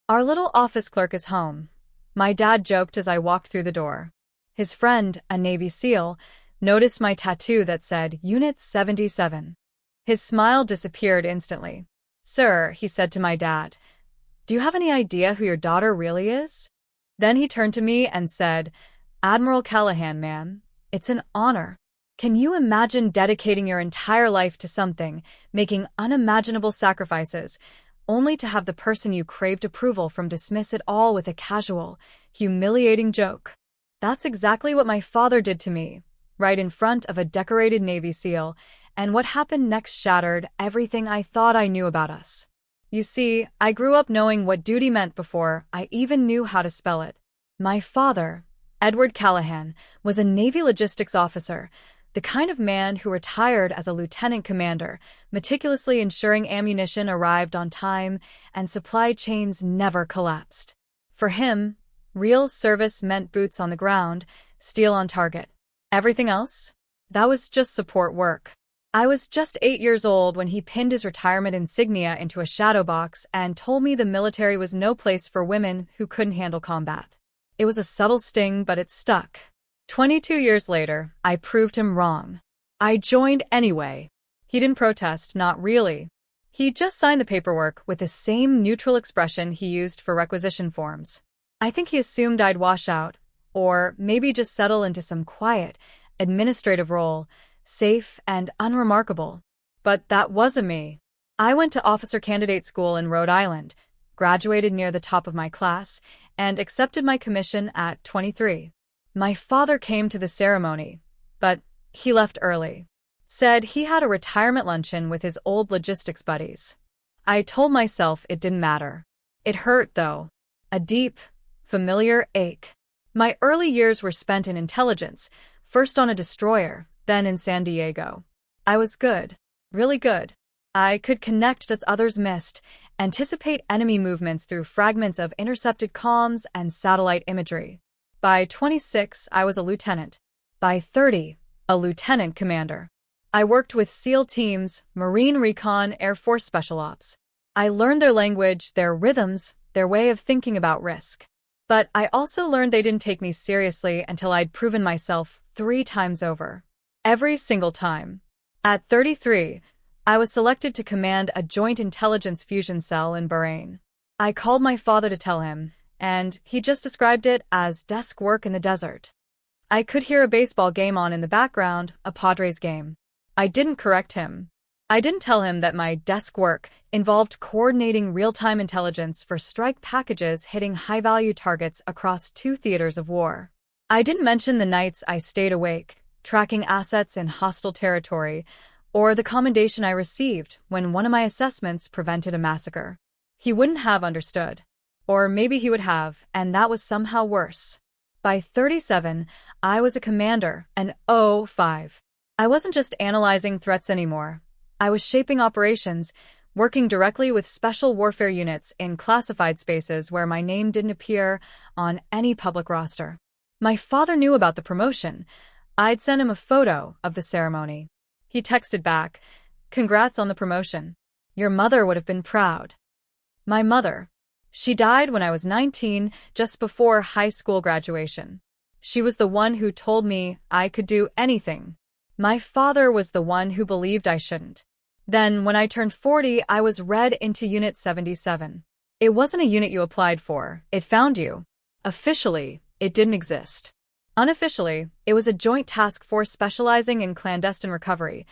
Our little office clerk is home, my dad joked as I walked through the door. His friend, a Navy SEAL, noticed my tattoo that said Unit 77. His smile disappeared instantly. Sir, he said to my dad, do you have any idea who your daughter really is? Then he turned to me and said, Admiral Callahan, ma'am, it's an honor. Can you imagine dedicating your entire life to something, making unimaginable sacrifices, only to have the person you craved approval from dismiss it all with a casual, humiliating joke? That's exactly what my father did to me, right in front of a decorated Navy SEAL, and what happened next shattered everything I thought I knew about us. You see, I grew up knowing what duty meant before I even knew how to spell it. My father, Edward Callahan, was a Navy logistics officer, the kind of man who retired as a lieutenant commander, meticulously ensuring ammunition arrived on time and supply chains never collapsed. For him, real service meant boots on the ground, steel on target. Everything else? That was just support work. I was just 8 years old when he pinned his retirement insignia into a shadow box and told me the military was no place for women who couldn't handle combat. It was a subtle sting, but it stuck. 22 years later, I proved him wrong. I joined anyway. He didn't protest, not really. He just signed the paperwork with the same neutral expression he used for requisition forms. I think he assumed I'd wash out, or maybe just settle into some quiet, administrative role, safe and unremarkable. But that wasn't me. I went to officer candidate school in Rhode Island, graduated near the top of my class, and accepted my commission at 23. My father came to the ceremony, but he left early. Said he had a retirement luncheon with his old logistics buddies. I told myself it didn't matter. It hurt, though. A deep, familiar ache. My early years were spent in intelligence, first on a destroyer, then in San Diego. I was good. Really good. I could connect dots others missed, anticipate enemy movements through fragments of intercepted comms and satellite imagery. By 26, I was a lieutenant. By 30, a lieutenant commander. I worked with SEAL teams, Marine Recon, Air Force Special Ops. I learned their language, their rhythms, their way of thinking about risk. But I also learned they didn't take me seriously until I'd proven myself 3 times over. Every single time. At 33, I was selected to command a joint intelligence fusion cell in Bahrain. I called my father to tell him, and he just described it as desk work in the desert. I could hear a baseball game on in the background, a Padres game. I didn't correct him. I didn't tell him that my desk work involved coordinating real-time intelligence for strike packages hitting high-value targets across 2 theaters of war. I didn't mention the nights I stayed awake, tracking assets in hostile territory, or the commendation I received when one of my assessments prevented a massacre. He wouldn't have understood. Or maybe he would have, and that was somehow worse. By 37, I was a commander, an O5. I wasn't just analyzing threats anymore. I was shaping operations, working directly with special warfare units in classified spaces where my name didn't appear on any public roster. My father knew about the promotion. I'd sent him a photo of the ceremony. He texted back, "Congrats on the promotion. Your mother would have been proud." My mother. She died when I was 19, just before high school graduation. She was the one who told me I could do anything. My father was the one who believed I shouldn't. Then, when I turned 40, I was read into Unit 77. It wasn't a unit you applied for, it found you. Officially, it didn't exist. Unofficially, it was a joint task force specializing in clandestine recovery,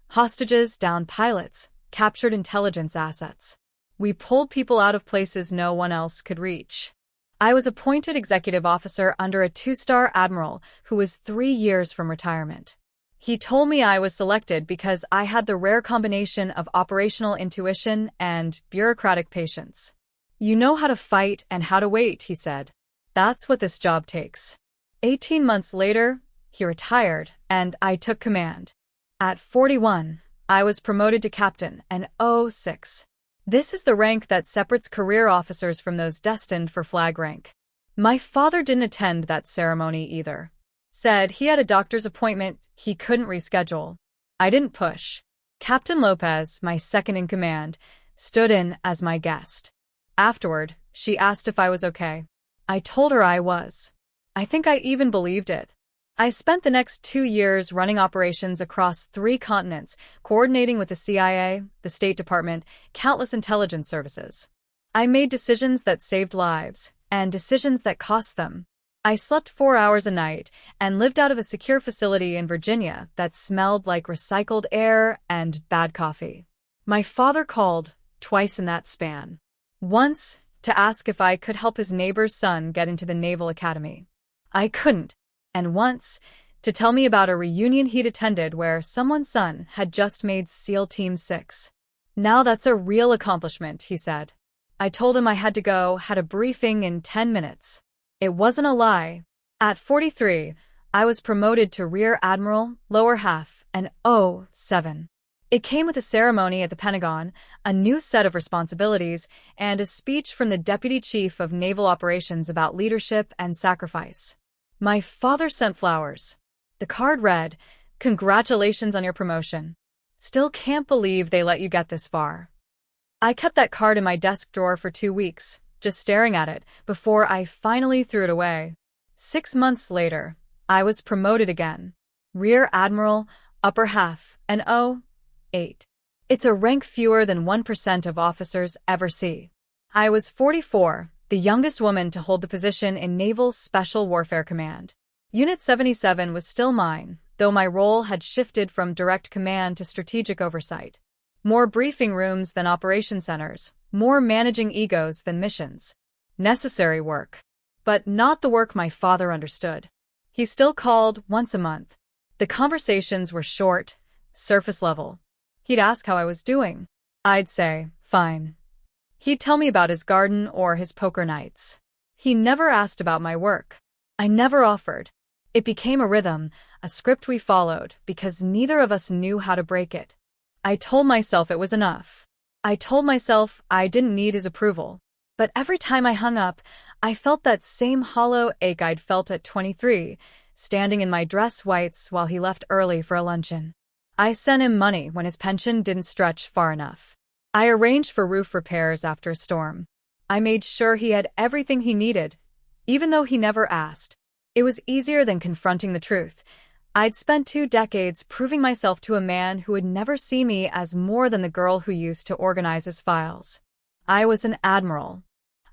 hostages, downed pilots, captured intelligence assets. We pulled people out of places no one else could reach. I was appointed executive officer under a 2-star admiral who was 3 years from retirement. He told me I was selected because I had the rare combination of operational intuition and bureaucratic patience. You know how to fight and how to wait, he said. That's what this job takes. 18 months later, he retired, and I took command. At 41, I was promoted to captain, an O6. This is the rank that separates career officers from those destined for flag rank. My father didn't attend that ceremony either. Said he had a doctor's appointment he couldn't reschedule. I didn't push. Captain Lopez, my second in command, stood in as my guest. Afterward, She asked if I was okay. I told her I was. I think I even believed it. I spent the next 2 years running operations across 3 continents, coordinating with the CIA, the State Department, countless intelligence services. I made decisions that saved lives, and decisions that cost them. I slept 4 hours a night and lived out of a secure facility in Virginia that smelled like recycled air and bad coffee. My father called twice in that span. Once, to ask if I could help his neighbor's son get into the Naval Academy. I couldn't. And once, to tell me about a reunion he'd attended where someone's son had just made SEAL Team 6. Now that's a real accomplishment, he said. I told him I had to go, had a briefing in 10 minutes. It wasn't a lie. At 43, I was promoted to Rear Admiral, lower half, and 07. It came with a ceremony at the Pentagon, a new set of responsibilities, and a speech from the Deputy Chief of Naval Operations about leadership and sacrifice. My father sent flowers. The card read, "Congratulations on your promotion. Still can't believe they let you get this far." I kept that card in my desk drawer for 2 weeks, just staring at it, before I finally threw it away. 6 months later, I was promoted again. Rear Admiral, upper half, and 08. It's a rank fewer than 1% of officers ever see. I was 44, the youngest woman to hold the position in Naval Special Warfare Command. Unit 77 was still mine, though my role had shifted from direct command to strategic oversight. More briefing rooms than operation centers, more managing egos than missions. Necessary work. But not the work my father understood. He still called once a month. The conversations were short, surface level. He'd ask how I was doing. I'd say, fine. He'd tell me about his garden or his poker nights. He never asked about my work. I never offered. It became a rhythm, a script we followed, because neither of us knew how to break it. I told myself it was enough. I told myself I didn't need his approval. But every time I hung up, I felt that same hollow ache I'd felt at 23, standing in my dress whites while he left early for a luncheon. I sent him money when his pension didn't stretch far enough. I arranged for roof repairs after a storm. I made sure he had everything he needed, even though he never asked. It was easier than confronting the truth. I'd spent 2 decades proving myself to a man who would never see me as more than the girl who used to organize his files. I was an admiral.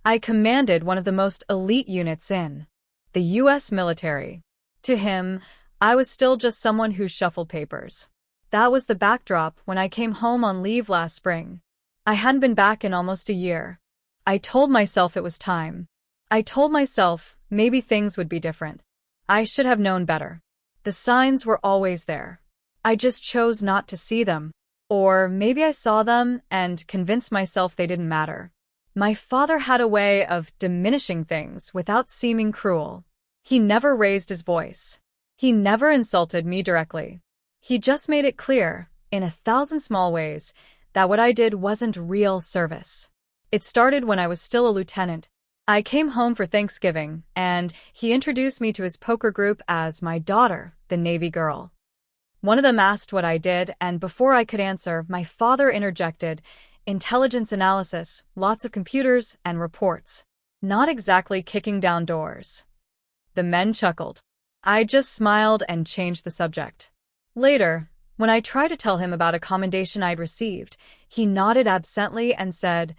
I commanded one of the most elite units in the U.S. military. To him, I was still just someone who shuffled papers. That was the backdrop when I came home on leave last spring. I hadn't been back in almost a year. I told myself it was time. I told myself maybe things would be different. I should have known better. The signs were always there. I just chose not to see them. Or maybe I saw them and convinced myself they didn't matter. My father had a way of diminishing things without seeming cruel. He never raised his voice. He never insulted me directly. He just made it clear, in 1,000 small ways, that what I did wasn't real service. It started when I was still a lieutenant. I came home for Thanksgiving, and he introduced me to his poker group as my daughter, the Navy girl. One of them asked what I did, and before I could answer, my father interjected, "Intelligence analysis, lots of computers and reports. Not exactly kicking down doors." The men chuckled. I just smiled and changed the subject. Later, when I tried to tell him about a commendation I'd received, he nodded absently and said,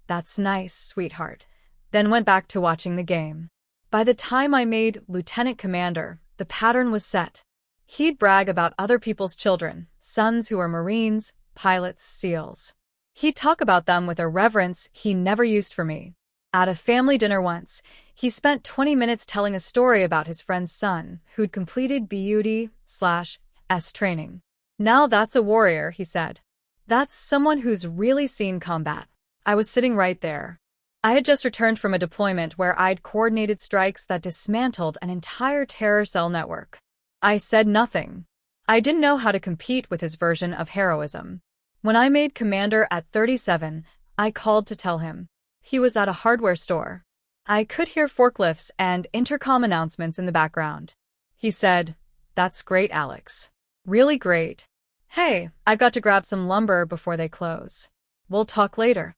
"That's nice, sweetheart," then went back to watching the game. By the time I made lieutenant commander, the pattern was set. He'd brag about other people's children, sons who were Marines, pilots, SEALs. He'd talk about them with a reverence he never used for me. At a family dinner once, he spent 20 minutes telling a story about his friend's son, who'd completed BUD/S training. "Now that's a warrior," he said. "That's someone who's really seen combat." I was sitting right there. I had just returned from a deployment where I'd coordinated strikes that dismantled an entire terror cell network. I said nothing. I didn't know how to compete with his version of heroism. When I made commander at 37, I called to tell him. He was at a hardware store. I could hear forklifts and intercom announcements in the background. He said, "That's great, Alex. Really great. Hey, I've got to grab some lumber before they close. We'll talk later."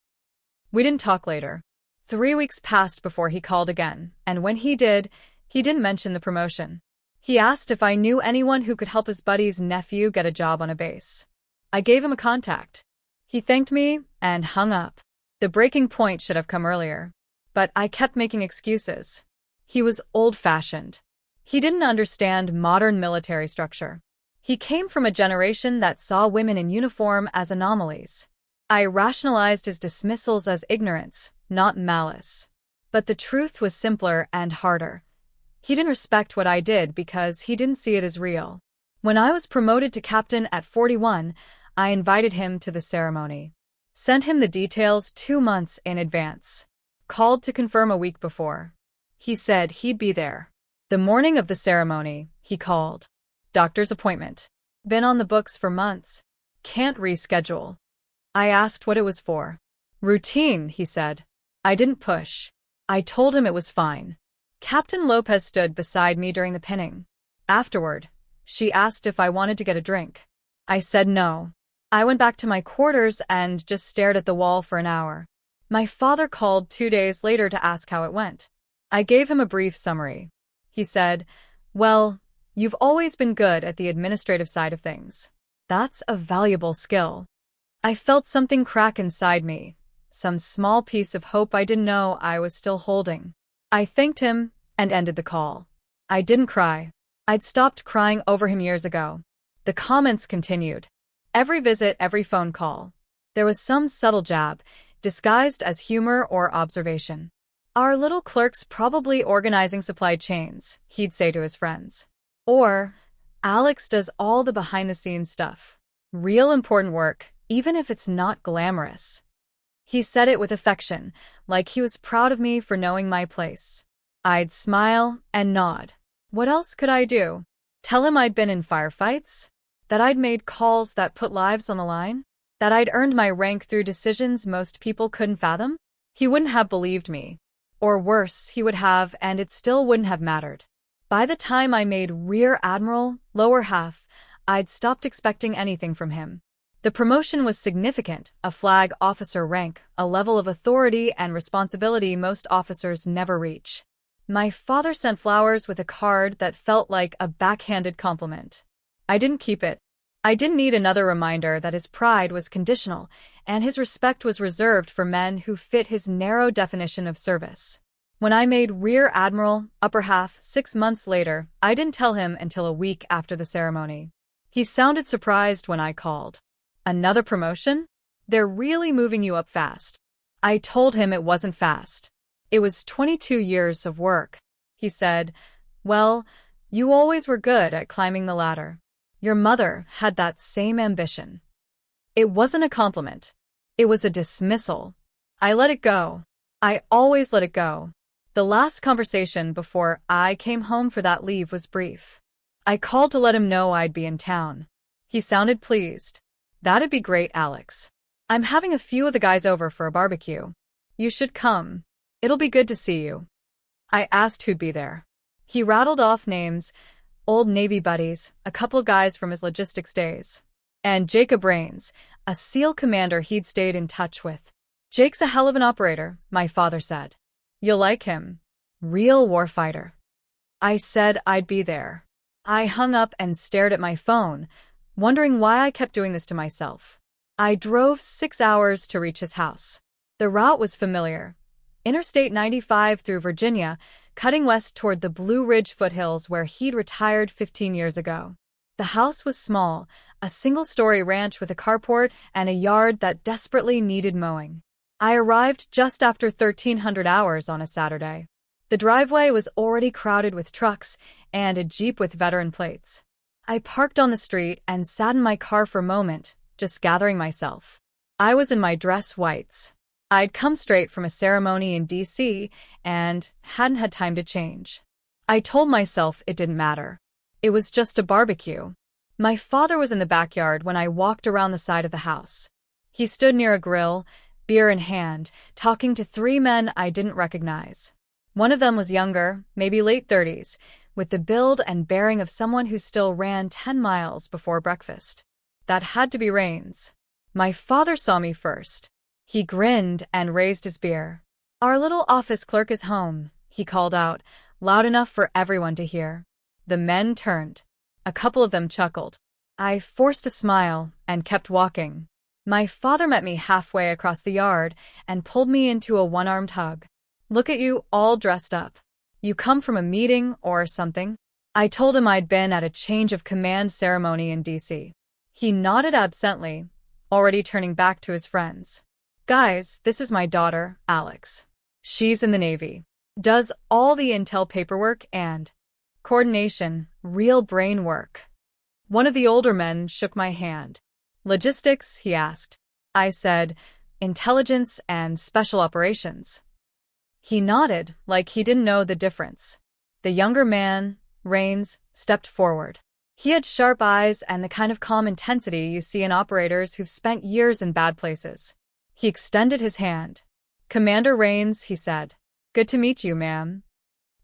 We didn't talk later. 3 weeks passed before he called again, and when he did, he didn't mention the promotion. He asked if I knew anyone who could help his buddy's nephew get a job on a base. I gave him a contact. He thanked me and hung up. The breaking point should have come earlier. But I kept making excuses. He was old-fashioned. He didn't understand modern military structure. He came from a generation that saw women in uniform as anomalies. I rationalized his dismissals as ignorance, not malice. But the truth was simpler and harder. He didn't respect what I did because he didn't see it as real. When I was promoted to captain at 41, I invited him to the ceremony. Sent him the details 2 months in advance. Called to confirm a week before. He said he'd be there. The morning of the ceremony, he called. Doctor's appointment. Been on the books for months. Can't reschedule. I asked what it was for. Routine, he said. I didn't push. I told him it was fine. Captain Lopez stood beside me during the pinning. Afterward, she asked if I wanted to get a drink. I said no. I went back to my quarters and just stared at the wall for an hour. My father called 2 days later to ask how it went. I gave him a brief summary. He said, "Well, you've always been good at the administrative side of things. That's a valuable skill." I felt something crack inside me, some small piece of hope I didn't know I was still holding. I thanked him and ended the call. I didn't cry. I'd stopped crying over him years ago. The comments continued. Every visit, every phone call. There was some subtle jab, disguised as humor or observation. "Our little clerk's probably organizing supply chains," he'd say to his friends. Or, "Alex does all the behind-the-scenes stuff. Real important work, even if it's not glamorous." He said it with affection, like he was proud of me for knowing my place. I'd smile and nod. What else could I do? Tell him I'd been in firefights? That I'd made calls that put lives on the line? That I'd earned my rank through decisions most people couldn't fathom? He wouldn't have believed me. Or worse, he would have, and it still wouldn't have mattered. By the time I made Rear Admiral, lower half, I'd stopped expecting anything from him. The promotion was significant, a flag officer rank, a level of authority and responsibility most officers never reach. My father sent flowers with a card that felt like a backhanded compliment. I didn't keep it. I didn't need another reminder that his pride was conditional, and his respect was reserved for men who fit his narrow definition of service. When I made Rear Admiral, upper half, 6 months later, I didn't tell him until a week after the ceremony. He sounded surprised when I called. "Another promotion? They're really moving you up fast." I told him it wasn't fast. It was 22 years of work. He said, "Well, you always were good at climbing the ladder. Your mother had that same ambition." It wasn't a compliment. It was a dismissal. I let it go. I always let it go. The last conversation before I came home for that leave was brief. I called to let him know I'd be in town. He sounded pleased. "That'd be great, Alex. I'm having a few of the guys over for a barbecue. You should come. It'll be good to see you." I asked who'd be there. He rattled off names, old Navy buddies, a couple guys from his logistics days, and Jacob Rains, a SEAL commander he'd stayed in touch with. "Jake's a hell of an operator," my father said. "You'll like him. Real warfighter." I said I'd be there. I hung up and stared at my phone, wondering why I kept doing this to myself. I drove 6 hours to reach his house. The route was familiar. Interstate 95 through Virginia, cutting west toward the Blue Ridge foothills where he'd retired 15 years ago. The house was small, a single-story ranch with a carport and a yard that desperately needed mowing. I arrived just after 1,300 hours on a Saturday. The driveway was already crowded with trucks and a Jeep with veteran plates. I parked on the street and sat in my car for a moment, just gathering myself. I was in my dress whites. I'd come straight from a ceremony in D.C. and hadn't had time to change. I told myself it didn't matter. It was just a barbecue. My father was in the backyard when I walked around the side of the house. He stood near a grill, beer in hand, talking to 3 men I didn't recognize. One of them was younger, maybe late 30s, with the build and bearing of someone who still ran 10 miles before breakfast. That had to be Rains. My father saw me first. He grinned and raised his beer. Our little office clerk is home, he called out, loud enough for everyone to hear. The men turned. A couple of them chuckled. I forced a smile and kept walking. My father met me halfway across the yard and pulled me into a one-armed hug. Look at you, all dressed up. You come from a meeting or something? I told him I'd been at a change of command ceremony in D.C. He nodded absently, already turning back to his friends. Guys, this is my daughter, Alex. She's in the Navy. Does all the intel paperwork and coordination, real brain work. One of the older men shook my hand. Logistics, he asked. I said, intelligence and special operations. He nodded, like he didn't know the difference. The younger man, Rains, stepped forward. He had sharp eyes and the kind of calm intensity you see in operators who've spent years in bad places. He extended his hand. Commander Rains, he said. Good to meet you, ma'am.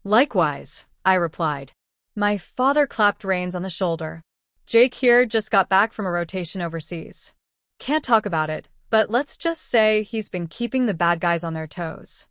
Likewise, I replied. My father clapped Rains on the shoulder. Jake here just got back from a rotation overseas. Can't talk about it, but let's just say he's been keeping the bad guys on their toes.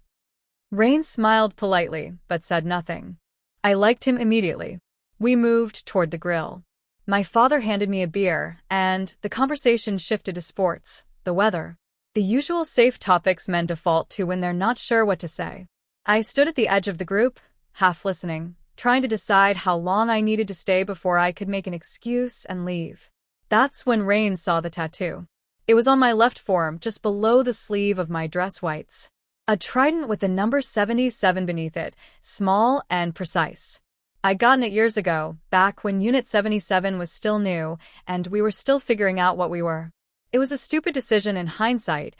Rains smiled politely, but said nothing. I liked him immediately. We moved toward the grill. My father handed me a beer, and the conversation shifted to sports, the weather. The usual safe topics men default to when they're not sure what to say. I stood at the edge of the group, half listening, trying to decide how long I needed to stay before I could make an excuse and leave. That's when Rains saw the tattoo. It was on my left forearm, just below the sleeve of my dress whites. A trident with the number 77 beneath it, small and precise. I'd gotten it years ago, back when Unit 77 was still new, and we were still figuring out what we were. It was a stupid decision in hindsight.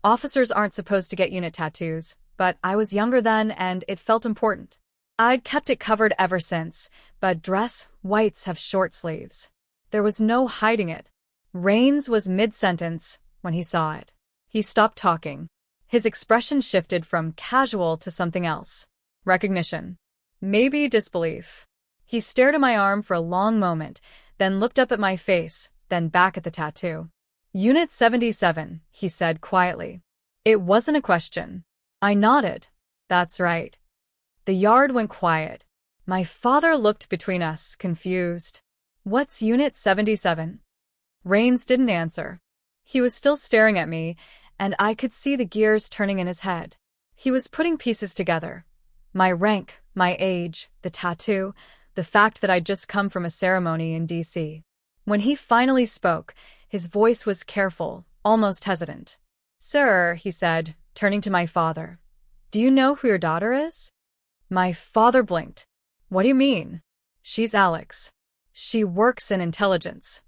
Officers aren't supposed to get unit tattoos, but I was younger then and it felt important. I'd kept it covered ever since, but dress whites have short sleeves. There was no hiding it. Rains was mid-sentence when he saw it. He stopped talking. His expression shifted from casual to something else. Recognition. Maybe disbelief. He stared at my arm for a long moment, then looked up at my face, then back at the tattoo. Unit 77, he said quietly. It wasn't a question. I nodded. That's right. The yard went quiet. My father looked between us, confused. What's Unit 77? Rains didn't answer. He was still staring at me, and I could see the gears turning in his head. He was putting pieces together. My rank, my age, the tattoo, the fact that I'd just come from a ceremony in D.C. When he finally spoke, his voice was careful, almost hesitant. Sir, he said, turning to my father. Do you know who your daughter is? My father blinked. What do you mean? She's Alex. She works in intelligence.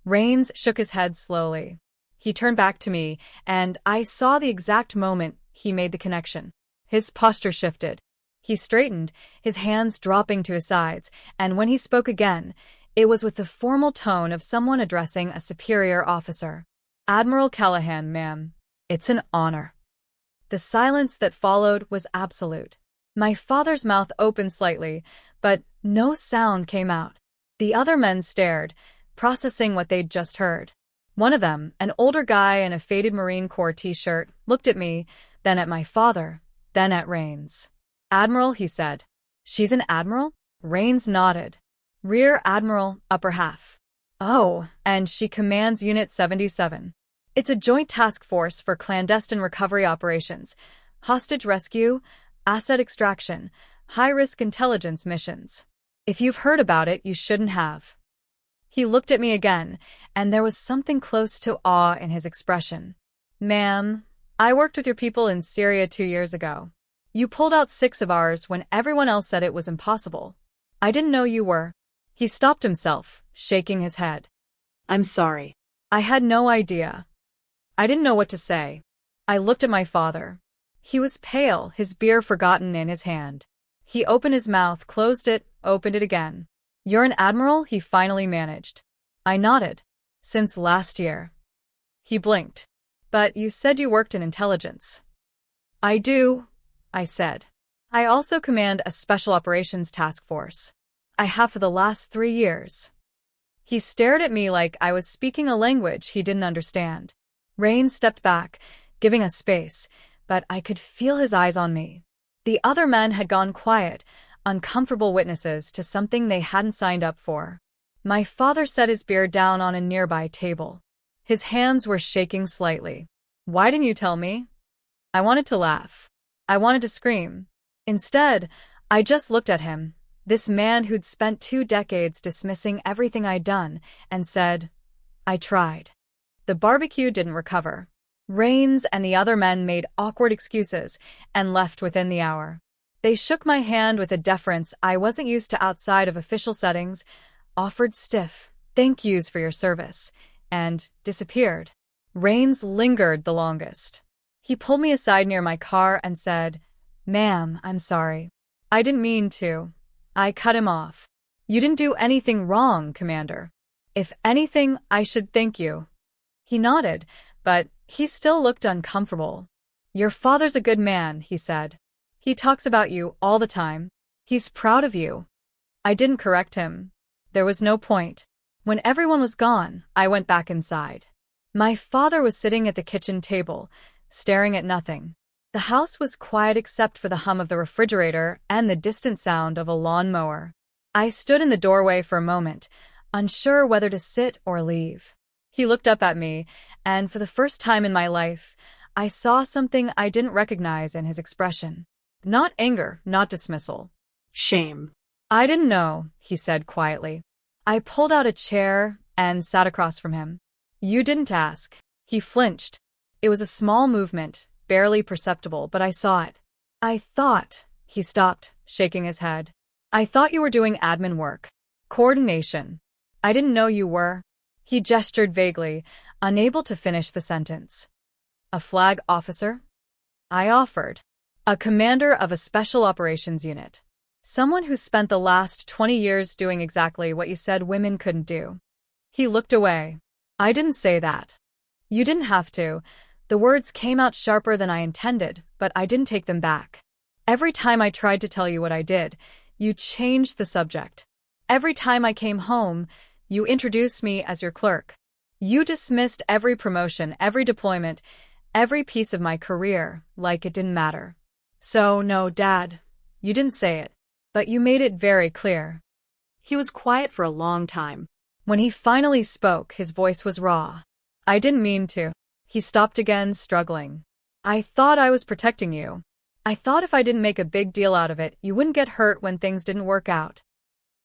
Rains shook his head slowly. He turned back to me, and I saw the exact moment he made the connection. His posture shifted. He straightened, his hands dropping to his sides, and when he spoke again, it was with the formal tone of someone addressing a superior officer. Admiral Callahan, ma'am. It's an honor. The silence that followed was absolute. My father's mouth opened slightly, but no sound came out. The other men stared, processing what they'd just heard. One of them, an older guy in a faded Marine Corps t-shirt, looked at me, then at my father, then at Rains. Admiral, he said. She's an admiral? Rains nodded. Rear Admiral, upper half. Oh, and she commands Unit 77. It's a joint task force for clandestine recovery operations, hostage rescue, asset extraction, high-risk intelligence missions. If you've heard about it, you shouldn't have. He looked at me again, and there was something close to awe in his expression. Ma'am, I worked with your people in Syria 2 years ago. You pulled out 6 of ours when everyone else said it was impossible. I didn't know you were. He stopped himself, shaking his head. I'm sorry. I had no idea. I didn't know what to say. I looked at my father. He was pale, his beer forgotten in his hand. He opened his mouth, closed it, opened it again. You're an admiral? He finally managed. I nodded. Since last year. He blinked. But you said you worked in intelligence. I do, I said. I also command a special operations task force. I have for the last 3 years. He stared at me like I was speaking a language he didn't understand. Rain stepped back, giving us space, but I could feel his eyes on me. The other men had gone quiet, uncomfortable witnesses to something they hadn't signed up for. My father set his beer down on a nearby table. His hands were shaking slightly. "Why didn't you tell me?" I wanted to laugh. I wanted to scream. Instead, I just looked at him, this man who'd spent 2 decades dismissing everything I'd done, and said, "I tried." The barbecue didn't recover. Rains and the other men made awkward excuses and left within the hour. They shook my hand with a deference I wasn't used to outside of official settings, offered stiff "thank yous for your service," and disappeared. Rains lingered the longest. He pulled me aside near my car and said, "Ma'am, I'm sorry. I didn't mean to." I cut him off. "You didn't do anything wrong, Commander. If anything, I should thank you." He nodded, but he still looked uncomfortable. "Your father's a good man," he said. "He talks about you all the time. He's proud of you." I didn't correct him. There was no point. When everyone was gone, I went back inside. My father was sitting at the kitchen table, staring at nothing. The house was quiet except for the hum of the refrigerator and the distant sound of a lawnmower. I stood in the doorway for a moment, unsure whether to sit or leave. He looked up at me, and for the first time in my life, I saw something I didn't recognize in his expression. Not anger, not dismissal. Shame. "I didn't know," he said quietly. I pulled out a chair and sat across from him. "You didn't ask." He flinched. It was a small movement, barely perceptible, but I saw it. "I thought," he stopped, shaking his head. "I thought you were doing admin work. Coordination. I didn't know you were." He gestured vaguely, unable to finish the sentence. "A flag officer?" I offered. "A commander of a special operations unit. Someone who spent the last 20 years doing exactly what you said women couldn't do." He looked away. "I didn't say that." "You didn't have to." The words came out sharper than I intended, but I didn't take them back. "Every time I tried to tell you what I did, you changed the subject. Every time I came home, you introduced me as your clerk. You dismissed every promotion, every deployment, every piece of my career, like it didn't matter. So, no, Dad, you didn't say it, but you made it very clear." He was quiet for a long time. When he finally spoke, his voice was raw. "I didn't mean to." He stopped again, struggling. "I thought I was protecting you. I thought if I didn't make a big deal out of it, you wouldn't get hurt when things didn't work out."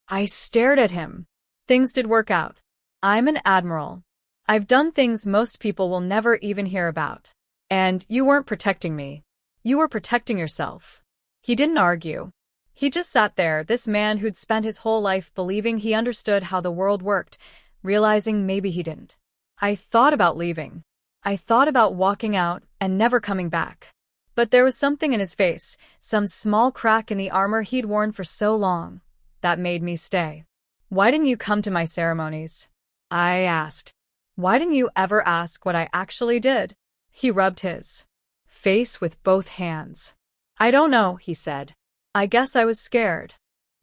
I stared at him. Things did work out. I'm an admiral. I've done things most people will never even hear about. And you weren't protecting me. You were protecting yourself. He didn't argue. He just sat there, this man who'd spent his whole life believing he understood how the world worked, realizing maybe he didn't. I thought about leaving. I thought about walking out and never coming back. But there was something in his face, some small crack in the armor he'd worn for so long, that made me stay. "Why didn't you come to my ceremonies?" I asked. "Why didn't you ever ask what I actually did?" He rubbed his face with both hands. "I don't know," he said. "I guess I was scared."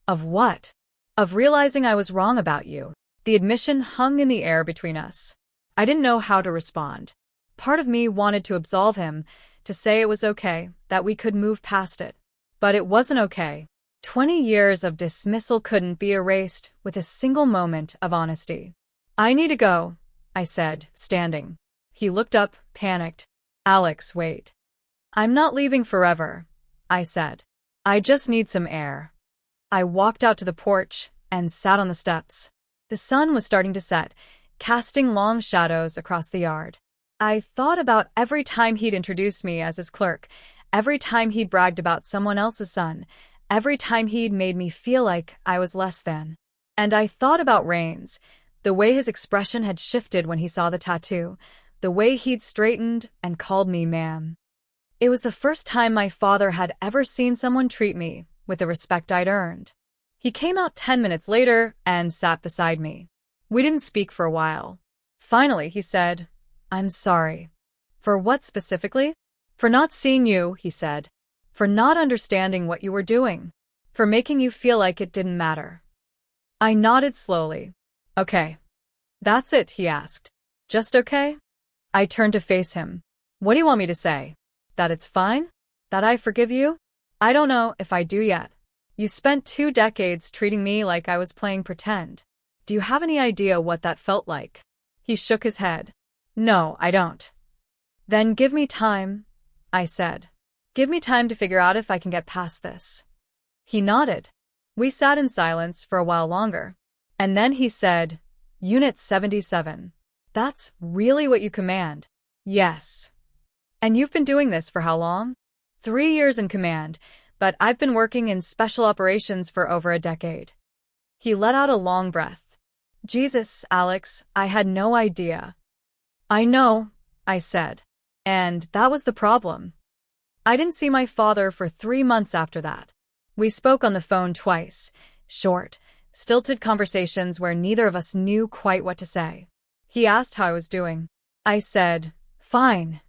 "Of what?" "Of realizing I was wrong about you." The admission hung in the air between us. I didn't know how to respond. Part of me wanted to absolve him, to say it was okay, that we could move past it. But it wasn't okay. 20 years of dismissal couldn't be erased with a single moment of honesty. "I need to go," I said, standing. He looked up, panicked. "Alex, wait." "I'm not leaving forever," I said. "I just need some air." I walked out to the porch and sat on the steps. The sun was starting to set, casting long shadows across the yard. I thought about every time he'd introduced me as his clerk, every time he'd bragged about someone else's son, every time he'd made me feel like I was less than. And I thought about Rains, the way his expression had shifted when he saw the tattoo, the way he'd straightened and called me ma'am. It was the first time my father had ever seen someone treat me with the respect I'd earned. He came out 10 minutes later and sat beside me. We didn't speak for a while. Finally, he said, "I'm sorry." "For what specifically?" "For not seeing you," he said. "For not understanding what you were doing. For making you feel like it didn't matter." I nodded slowly. "Okay. That's it," he asked. "Just okay?" I turned to face him. "What do you want me to say?" That it's fine? That I forgive you? I don't know if I do yet. You spent 2 decades treating me like I was playing pretend. Do you have any idea what that felt like? He shook his head. No, I don't. Then give me time, I said. Give me time to figure out if I can get past this. He nodded. We sat in silence for a while longer. And then he said, Unit 77. That's really what you command? Yes. And you've been doing this for how long? 3 years in command, but I've been working in special operations for over a decade. He let out a long breath. Jesus, Alex, I had no idea. I know, I said. And that was the problem. I didn't see my father for 3 months after that. We spoke on the phone twice, short, stilted conversations where neither of us knew quite what to say. He asked how I was doing. I said, fine.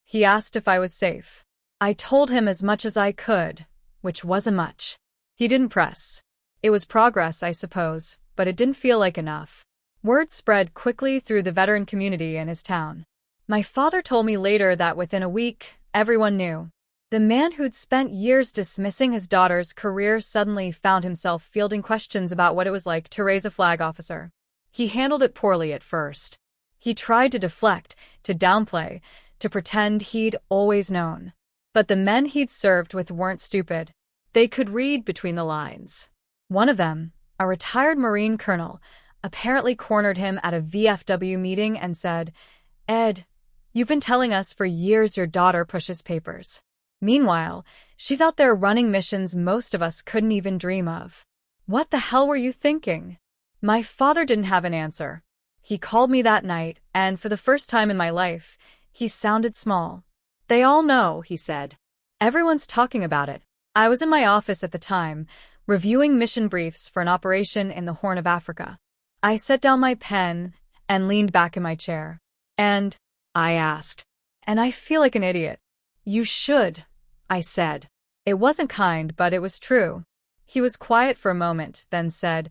He asked if I was safe. I told him as much as I could, which wasn't much. He didn't press. It was progress, I suppose, but it didn't feel like enough. Word spread quickly through the veteran community in his town. My father told me later that within a week, everyone knew. The man who'd spent years dismissing his daughter's career suddenly found himself fielding questions about what it was like to raise a flag officer. He handled it poorly at first. He tried to deflect, to downplay, to pretend he'd always known. But the men he'd served with weren't stupid. They could read between the lines. One of them, a retired Marine colonel, apparently cornered him at a VFW meeting and said, Ed, you've been telling us for years your daughter pushes papers. Meanwhile, she's out there running missions most of us couldn't even dream of. What the hell were you thinking? My father didn't have an answer. He called me that night, and for the first time in my life, he sounded small. They all know, he said. Everyone's talking about it. I was in my office at the time, reviewing mission briefs for an operation in the Horn of Africa. I set down my pen and leaned back in my chair. And I asked, and I feel like an idiot. You should, I said. It wasn't kind, but it was true. He was quiet for a moment, then said,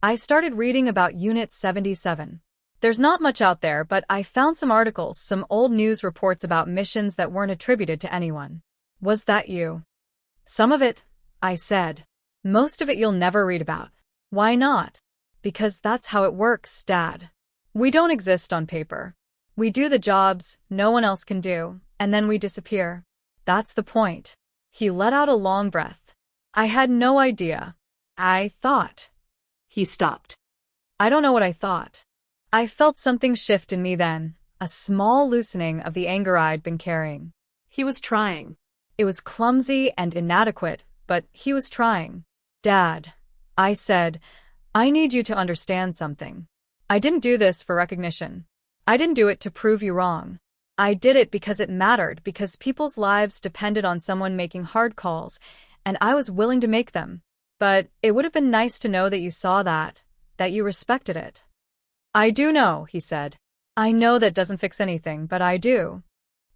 I started reading about Unit 77. There's not much out there, but I found some articles, some old news reports about missions that weren't attributed to anyone. Was that you? Some of it, I said. Most of it you'll never read about. Why not? Because that's how it works, Dad. We don't exist on paper. We do the jobs no one else can do, and then we disappear. That's the point. He let out a long breath. I had no idea. I thought. He stopped. I don't know what I thought. I felt something shift in me then, a small loosening of the anger I'd been carrying. He was trying. It was clumsy and inadequate, but he was trying. Dad, I said, I need you to understand something. I didn't do this for recognition. I didn't do it to prove you wrong. I did it because it mattered, because people's lives depended on someone making hard calls, and I was willing to make them. But it would have been nice to know that you saw that you respected it. I do know, he said. I know that doesn't fix anything, but I do.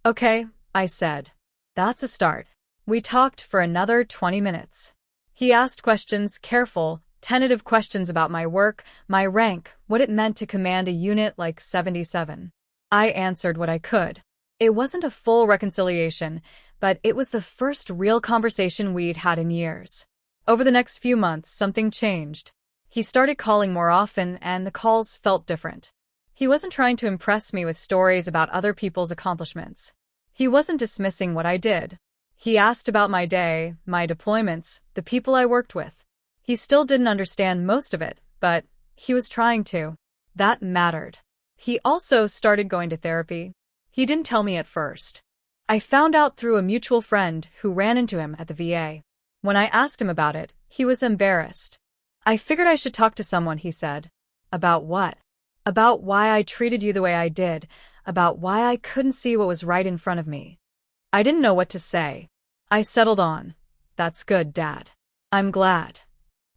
Okay, I said. That's a start. We talked for another 20 minutes. He asked questions, careful, tentative questions about my work, my rank, what it meant to command a unit like 77. I answered what I could. It wasn't a full reconciliation, but it was the first real conversation we'd had in years. Over the next few months, something changed. He started calling more often, and the calls felt different. He wasn't trying to impress me with stories about other people's accomplishments. He wasn't dismissing what I did. He asked about my day, my deployments, the people I worked with. He still didn't understand most of it, but he was trying to. That mattered. He also started going to therapy. He didn't tell me at first. I found out through a mutual friend who ran into him at the VA. When I asked him about it, he was embarrassed. I figured I should talk to someone, he said. About what? About why I treated you the way I did, about why I couldn't see what was right in front of me. I didn't know what to say. I settled on. That's good, Dad. I'm glad.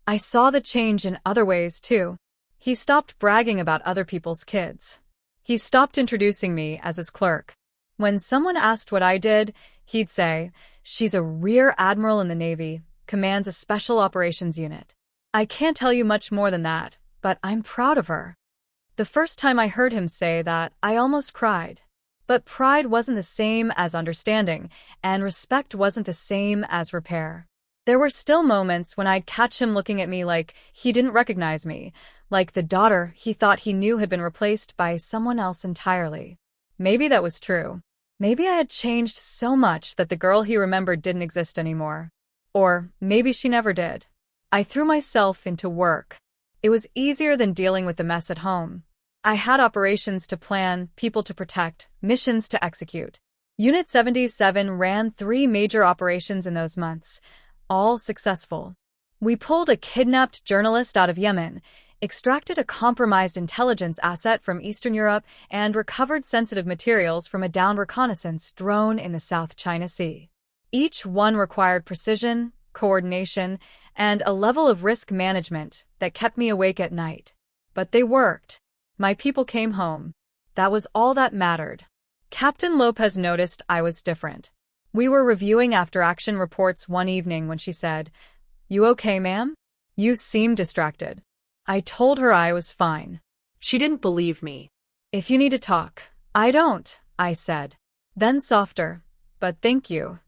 I saw the change in other ways, too. He stopped bragging about other people's kids. He stopped introducing me as his clerk. When someone asked what I did, he'd say, she's a rear admiral in the Navy, commands a special operations unit. I can't tell you much more than that, but I'm proud of her. The first time I heard him say that, I almost cried. But pride wasn't the same as understanding, and respect wasn't the same as repair. There were still moments when I'd catch him looking at me like he didn't recognize me, like the daughter he thought he knew had been replaced by someone else entirely. Maybe that was true. Maybe I had changed so much that the girl he remembered didn't exist anymore. Or maybe she never did. I threw myself into work. It was easier than dealing with the mess at home. I had operations to plan, people to protect, missions to execute. Unit 77 ran 3 major operations in those months, all successful. We pulled a kidnapped journalist out of Yemen, extracted a compromised intelligence asset from Eastern Europe, and recovered sensitive materials from a downed reconnaissance drone in the South China Sea. Each one required precision, coordination, and a level of risk management that kept me awake at night. But they worked. My people came home. That was all that mattered. Captain Lopez noticed I was different. We were reviewing after-action reports one evening when she said, "You okay, ma'am? You seem distracted." I told her I was fine. She didn't believe me. "If you need to talk." "I don't," I said. Then softer, "But thank you."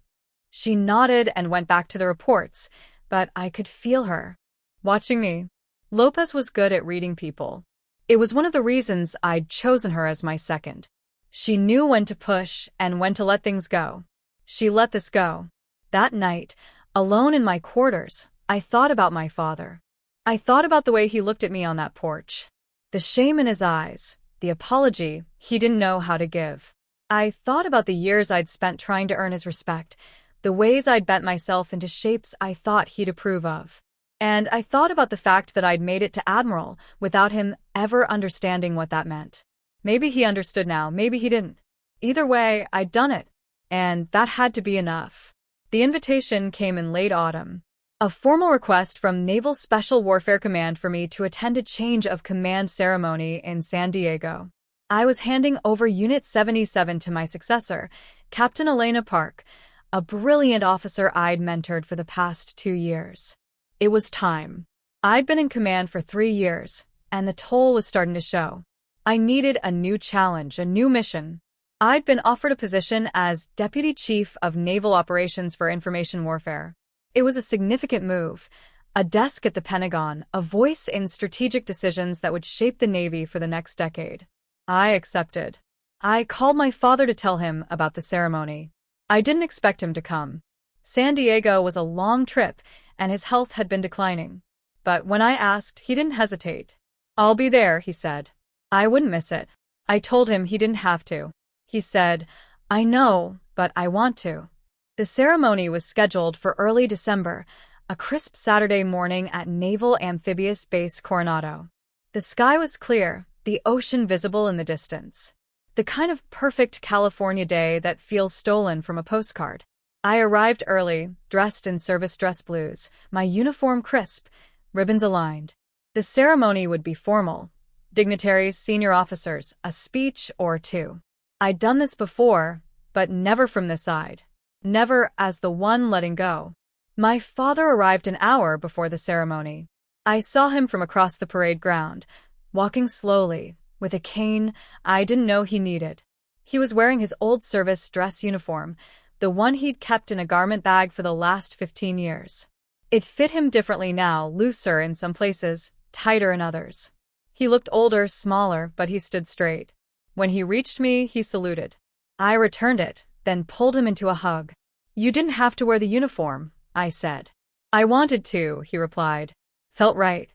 She nodded and went back to the reports, but I could feel her watching me. Lopez was good at reading people. It was one of the reasons I'd chosen her as my second. She knew when to push and when to let things go. She let this go. That night, alone in my quarters, I thought about my father. I thought about the way he looked at me on that porch. The shame in his eyes, the apology he didn't know how to give. I thought about the years I'd spent trying to earn his respect, the ways I'd bent myself into shapes I thought he'd approve of. And I thought about the fact that I'd made it to Admiral without him ever understanding what that meant. Maybe he understood now, maybe he didn't. Either way, I'd done it. And that had to be enough. The invitation came in late autumn. A formal request from Naval Special Warfare Command for me to attend a change of command ceremony in San Diego. I was handing over Unit 77 to my successor, Captain Elena Park, a brilliant officer I'd mentored for the past 2 years. It was time. I'd been in command for 3 years, and the toll was starting to show. I needed a new challenge, a new mission. I'd been offered a position as Deputy Chief of Naval Operations for Information Warfare. It was a significant move, a desk at the Pentagon, a voice in strategic decisions that would shape the Navy for the next decade. I accepted. I called my father to tell him about the ceremony. I didn't expect him to come. San Diego was a long trip, and his health had been declining. But when I asked, he didn't hesitate. "I'll be there," he said. I wouldn't miss it. I told him he didn't have to. He said, "I know, but I want to." The ceremony was scheduled for early December, a crisp Saturday morning at Naval Amphibious Base Coronado. The sky was clear, the ocean visible in the distance. The kind of perfect California day that feels stolen from a postcard. I arrived early, dressed in service dress blues, my uniform crisp, ribbons aligned. The ceremony would be formal. Dignitaries, senior officers, a speech or two. I'd done this before, but never from this side. Never as the one letting go. My father arrived an hour before the ceremony. I saw him from across the parade ground, walking slowly, with a cane I didn't know he needed. He was wearing his old service dress uniform, the one he'd kept in a garment bag for the last 15 years. It fit him differently now, looser in some places, tighter in others. He looked older, smaller, but he stood straight. When he reached me, he saluted. I returned it, then pulled him into a hug. "You didn't have to wear the uniform," I said. "I wanted to," he replied. "Felt right."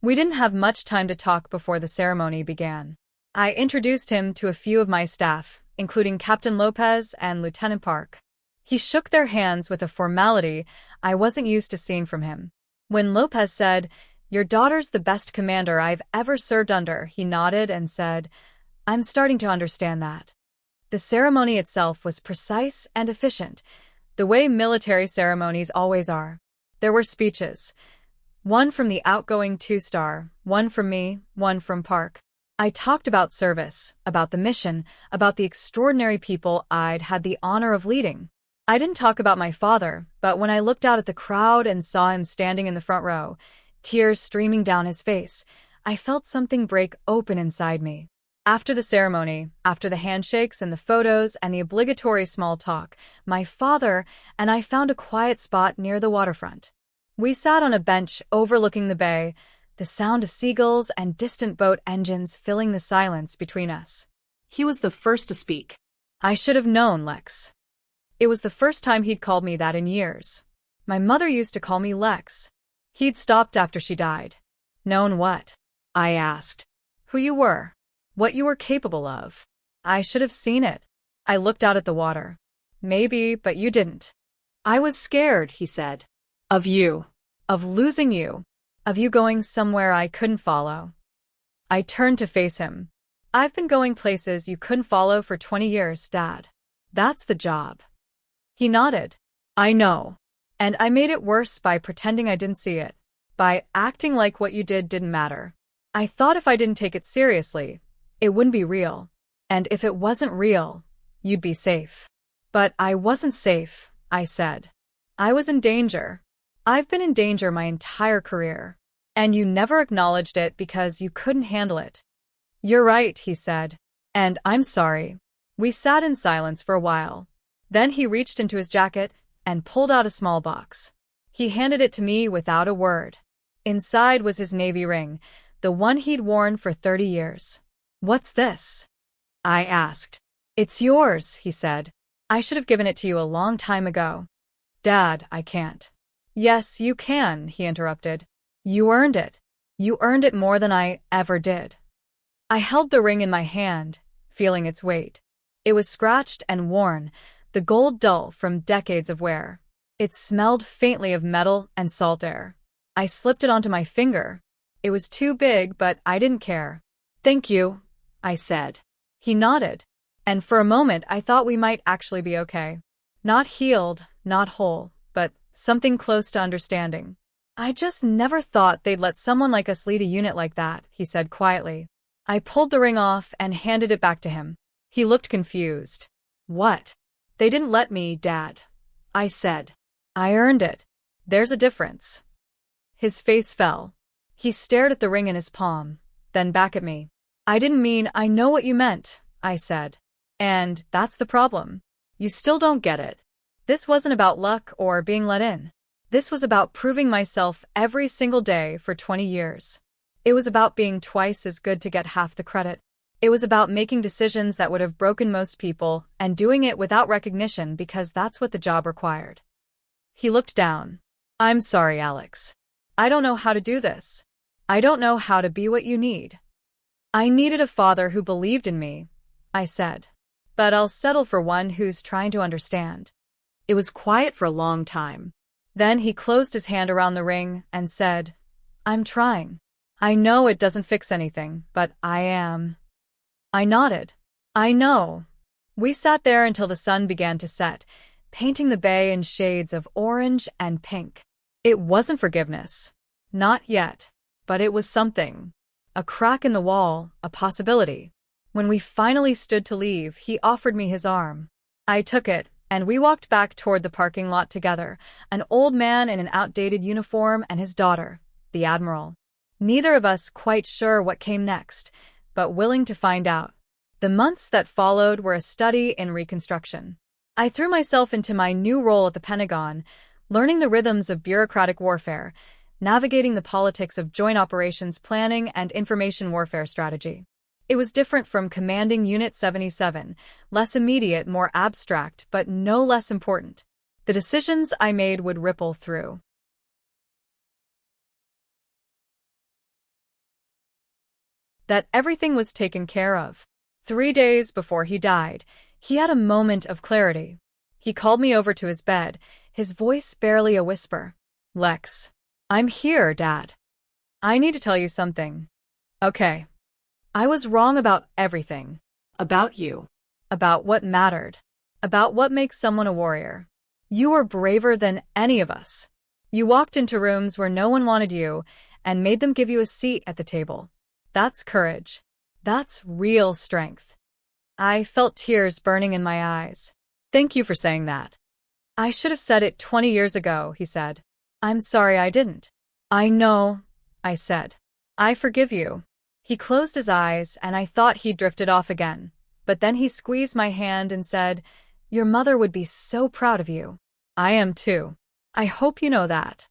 We didn't have much time to talk before the ceremony began. I introduced him to a few of my staff, including Captain Lopez and Lieutenant Park. He shook their hands with a formality I wasn't used to seeing from him. When Lopez said, "Your daughter's the best commander I've ever served under," he nodded and said, "I'm starting to understand that." The ceremony itself was precise and efficient, the way military ceremonies always are. There were speeches. One from the outgoing 2-star, one from me, one from Park. I talked about service, about the mission, about the extraordinary people I'd had the honor of leading. I didn't talk about my father, but when I looked out at the crowd and saw him standing in the front row, tears streaming down his face, I felt something break open inside me. After the ceremony, after the handshakes and the photos and the obligatory small talk, my father and I found a quiet spot near the waterfront. We sat on a bench overlooking the bay, the sound of seagulls and distant boat engines filling the silence between us. He was the first to speak. I should have known, Lex. It was the first time he'd called me that in years. My mother used to call me Lex. He'd stopped after she died. Known what? I asked. Who you were. What you were capable of. I should have seen it. I looked out at the water. Maybe, but you didn't. I was scared, he said. Of you. Of losing you. Of you going somewhere I couldn't follow. I turned to face him. I've been going places you couldn't follow for 20 years, Dad. That's the job. He nodded. I know. And I made it worse by pretending I didn't see it. By acting like what you did didn't matter. I thought if I didn't take it seriously, it wouldn't be real. And if it wasn't real, you'd be safe. But I wasn't safe, I said. I was in danger. I've been in danger my entire career. And you never acknowledged it because you couldn't handle it. You're right, he said. And I'm sorry. We sat in silence for a while. Then he reached into his jacket and pulled out a small box. He handed it to me without a word. Inside was his navy ring, the one he'd worn for 30 years. What's this? I asked. It's yours, he said. I should have given it to you a long time ago. Dad, I can't. Yes, you can, he interrupted. You earned it. You earned it more than I ever did. I held the ring in my hand, feeling its weight. It was scratched and worn, the gold dull from decades of wear. It smelled faintly of metal and salt air. I slipped it onto my finger. It was too big, but I didn't care. Thank you, I said. He nodded. And for a moment I thought we might actually be okay. Not healed, not whole, but something close to understanding. I just never thought they'd let someone like us lead a unit like that, he said quietly. I pulled the ring off and handed it back to him. He looked confused. What? They didn't let me, Dad. I said. I earned it. There's a difference. His face fell. He stared at the ring in his palm, then back at me. I didn't mean I know what you meant, I said. And that's the problem. You still don't get it. This wasn't about luck or being let in. This was about proving myself every single day for 20 years. It was about being twice as good to get half the credit. It was about making decisions that would have broken most people and doing it without recognition because that's what the job required. He looked down. I'm sorry, Alex. I don't know how to do this. I don't know how to be what you need. I needed a father who believed in me, I said. But I'll settle for one who's trying to understand. It was quiet for a long time. Then he closed his hand around the ring and said, I'm trying. I know it doesn't fix anything, but I am. I nodded. I know. We sat there until the sun began to set, painting the bay in shades of orange and pink. It wasn't forgiveness. Not yet. But it was something. A crack in the wall, a possibility. When we finally stood to leave, he offered me his arm. I took it, and we walked back toward the parking lot together, an old man in an outdated uniform and his daughter, the Admiral. Neither of us quite sure what came next, but willing to find out. The months that followed were a study in reconstruction. I threw myself into my new role at the Pentagon, learning the rhythms of bureaucratic warfare, navigating the politics of joint operations planning and information warfare strategy. It was different from commanding Unit 77, less immediate, more abstract, but no less important. The decisions I made would ripple through. That everything was taken care of. 3 days before he died, he had a moment of clarity. He called me over to his bed, his voice barely a whisper. Lex. I'm here, Dad. I need to tell you something. Okay. I was wrong about everything. About you. About what mattered. About what makes someone a warrior. You were braver than any of us. You walked into rooms where no one wanted you and made them give you a seat at the table. That's courage. That's real strength. I felt tears burning in my eyes. Thank you for saying that. I should have said it 20 years ago, he said. I'm sorry I didn't. I know, I said. I forgive you. He closed his eyes, and I thought he'd drifted off again. But then he squeezed my hand and said, "Your mother would be so proud of you." "I am too. I hope you know that."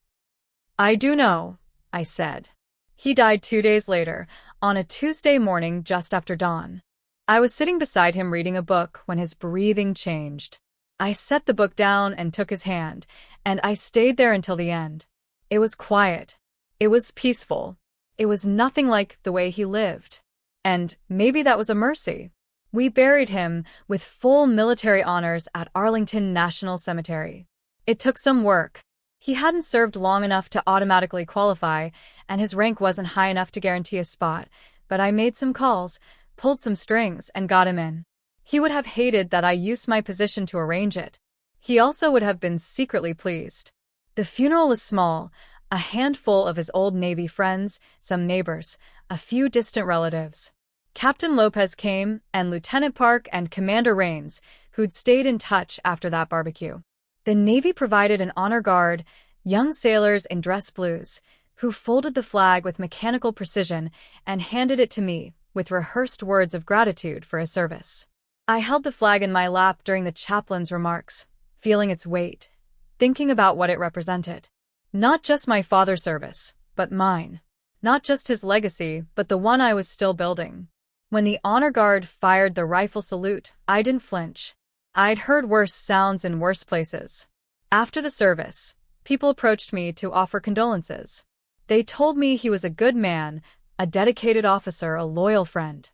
"I do know," I said. He died 2 days later, on a Tuesday morning just after dawn. I was sitting beside him reading a book when his breathing changed. I set the book down and took his hand, and I stayed there until the end. It was quiet. It was peaceful. It was nothing like the way he lived. And maybe that was a mercy. We buried him with full military honors at Arlington National Cemetery. It took some work. He hadn't served long enough to automatically qualify, and his rank wasn't high enough to guarantee a spot, but I made some calls, pulled some strings, and got him in. He would have hated that I used my position to arrange it. He also would have been secretly pleased. The funeral was small, a handful of his old Navy friends, some neighbors, a few distant relatives. Captain Lopez came, and Lieutenant Park and Commander Rains, who'd stayed in touch after that barbecue. The Navy provided an honor guard, young sailors in dress blues, who folded the flag with mechanical precision and handed it to me with rehearsed words of gratitude for his service. I held the flag in my lap during the chaplain's remarks, feeling its weight, thinking about what it represented. Not just my father's service, but mine. Not just his legacy, but the one I was still building. When the honor guard fired the rifle salute, I didn't flinch. I'd heard worse sounds in worse places. After the service, people approached me to offer condolences. They told me he was a good man, a dedicated officer, a loyal friend.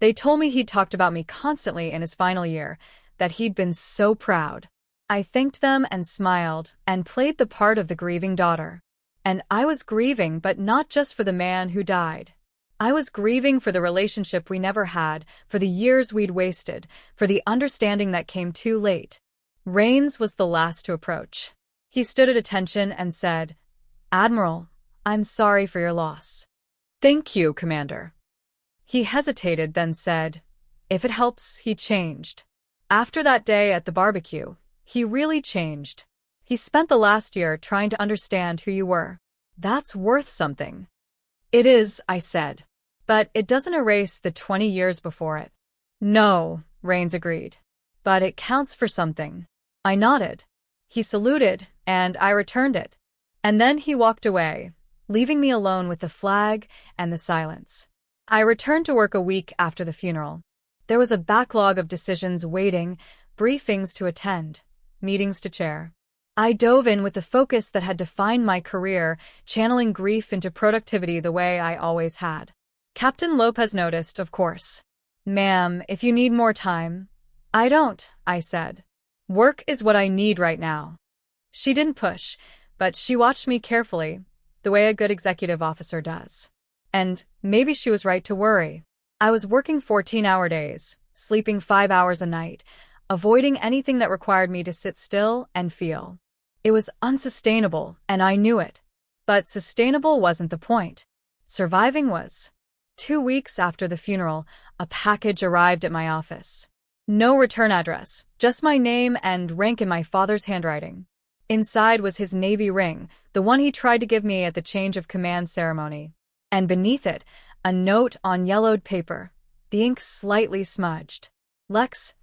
They told me he'd talked about me constantly in his final year, that he'd been so proud. I thanked them and smiled and played the part of the grieving daughter. And I was grieving, but not just for the man who died. I was grieving for the relationship we never had, for the years we'd wasted, for the understanding that came too late. Rains was the last to approach. He stood at attention and said, "Admiral, I'm sorry for your loss." "Thank you, Commander." He hesitated, then said, "If it helps," he changed. After that day at the barbecue, he really changed. He spent the last year trying to understand who you were. That's worth something. "It is," I said. "But it doesn't erase the 20 years before it." "No," Rains agreed. "But it counts for something." I nodded. He saluted, and I returned it. And then he walked away, leaving me alone with the flag and the silence. I returned to work a week after the funeral. There was a backlog of decisions waiting, briefings to attend, meetings to chair. I dove in with the focus that had defined my career, channeling grief into productivity the way I always had. Captain Lopez noticed, of course. "Ma'am, if you need more time." "I don't," I said. "Work is what I need right now." She didn't push, but she watched me carefully, the way a good executive officer does. And maybe she was right to worry. I was working 14-hour days, sleeping 5 hours a night, avoiding anything that required me to sit still and feel. It was unsustainable, and I knew it. But sustainable wasn't the point. Surviving was. 2 weeks after the funeral, a package arrived at my office. No return address, just my name and rank in my father's handwriting. Inside was his Navy ring, the one he tried to give me at the change of command ceremony. And beneath it, a note on yellowed paper, the ink slightly smudged. "Lex,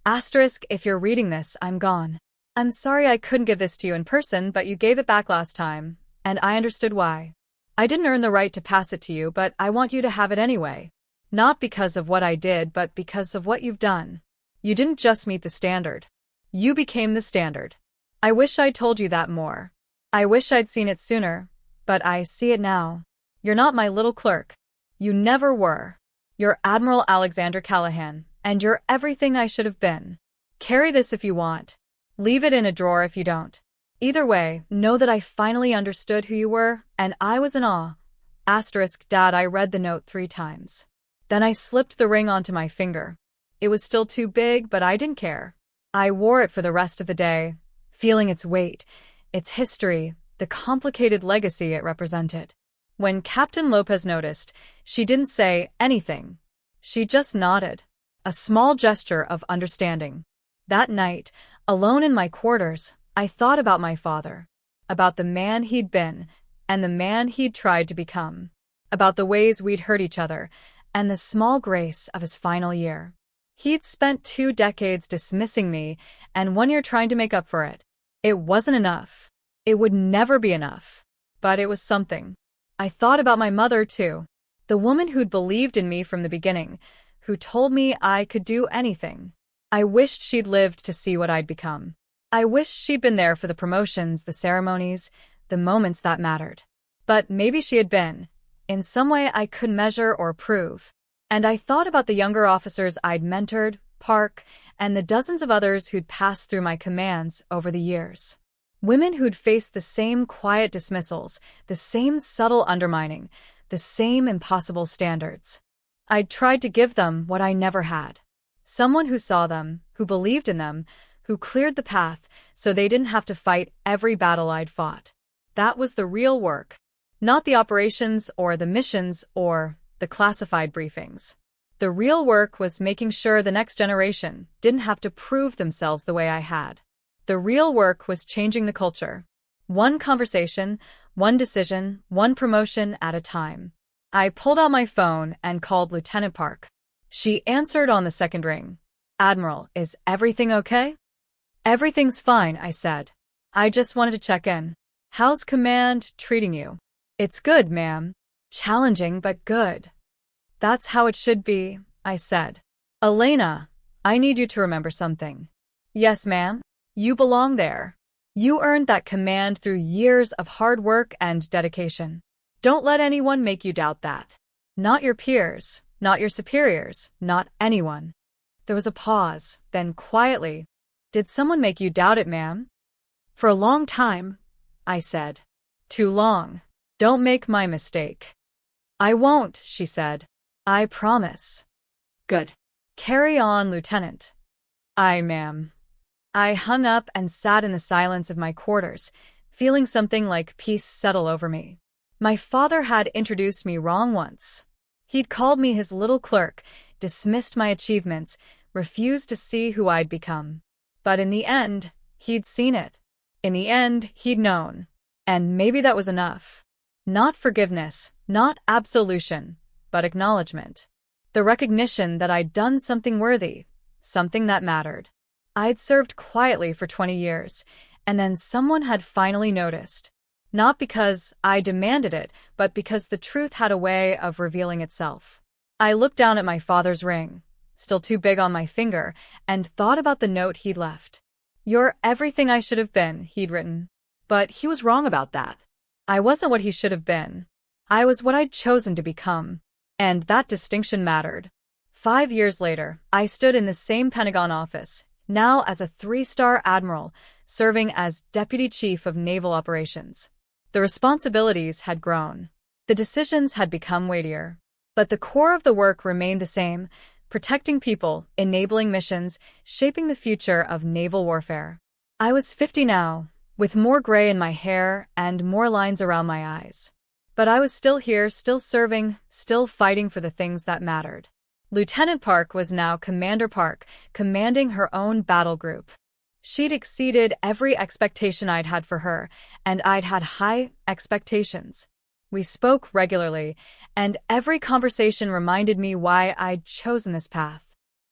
asterisk, if you're reading this, I'm gone. I'm sorry I couldn't give this to you in person, but you gave it back last time, and I understood why. I didn't earn the right to pass it to you, but I want you to have it anyway. Not because of what I did, but because of what you've done. You didn't just meet the standard. You became the standard. I wish I'd told you that more. I wish I'd seen it sooner, but I see it now. You're not my little clerk. You never were. You're Admiral Alexander Callahan, and you're everything I should have been. Carry this if you want. Leave it in a drawer if you don't. Either way, know that I finally understood who you were, and I was in awe. Asterisk, Dad, I read the note 3 times. Then I slipped the ring onto my finger. It was still too big, but I didn't care. I wore it for the rest of the day, feeling its weight, its history, the complicated legacy it represented. When Captain Lopez noticed, she didn't say anything. She just nodded, a small gesture of understanding. That night, alone in my quarters, I thought about my father, about the man he'd been, and the man he'd tried to become. about the ways we'd hurt each other, and the small grace of his final year. He'd spent 2 decades dismissing me and 1 year trying to make up for it. It wasn't enough. It would never be enough. But it was something. I thought about my mother, too. The woman who'd believed in me from the beginning, who told me I could do anything. I wished she'd lived to see what I'd become. I wished she'd been there for the promotions, the ceremonies, the moments that mattered. But maybe she had been, in some way I couldn't measure or prove. And I thought about the younger officers I'd mentored, Park, and the dozens of others who'd passed through my commands over the years. Women who'd faced the same quiet dismissals, the same subtle undermining, the same impossible standards. I'd tried to give them what I never had. Someone who saw them, who believed in them, who cleared the path so they didn't have to fight every battle I'd fought. That was the real work. Not the operations or the missions or the classified briefings. The real work was making sure the next generation didn't have to prove themselves the way I had. The real work was changing the culture. One conversation, one decision, one promotion at a time. I pulled out my phone and called Lieutenant Park. She answered on the second ring. "Admiral, is everything okay?" "Everything's fine," I said. "I just wanted to check in. How's command treating you?" "It's good, ma'am. Challenging, but good." "That's how it should be," I said. "Elena, I need you to remember something." "Yes, ma'am." "You belong there. You earned that command through years of hard work and dedication. Don't let anyone make you doubt that. Not your peers, not your superiors, not anyone." There was a pause, then quietly, "Did someone make you doubt it, ma'am?" "For a long time," I said. "Too long. Don't make my mistake." "I won't," she said. "I promise." "Good. "Carry on, Lieutenant." "Aye, ma'am." I hung up and sat in the silence of my quarters, feeling something like peace settle over me. My father had introduced me wrong once. He'd called me his little clerk, dismissed my achievements, refused to see who I'd become. But in the end, he'd seen it. In the end, he'd known. And maybe that was enough. Not forgiveness, not absolution, but acknowledgement. The recognition that I'd done something worthy, something that mattered. I'd served quietly for 20 years, and then someone had finally noticed. Not because I demanded it, but because the truth had a way of revealing itself. I looked down at my father's ring, still too big on my finger, and thought about the note he'd left. "You're everything I should have been," he'd written. But he was wrong about that. I wasn't what he should have been. I was what I'd chosen to become. And that distinction mattered. 5 years later, I stood in the same Pentagon office, now as a 3-star admiral, serving as Deputy Chief of Naval Operations. The responsibilities had grown. The decisions had become weightier. But the core of the work remained the same, protecting people, enabling missions, shaping the future of naval warfare. I was 50 now, with more gray in my hair and more lines around my eyes. But I was still here, still serving, still fighting for the things that mattered. Lieutenant Park was now Commander Park, commanding her own battle group. She'd exceeded every expectation I'd had for her, and I'd had high expectations. We spoke regularly, and every conversation reminded me why I'd chosen this path.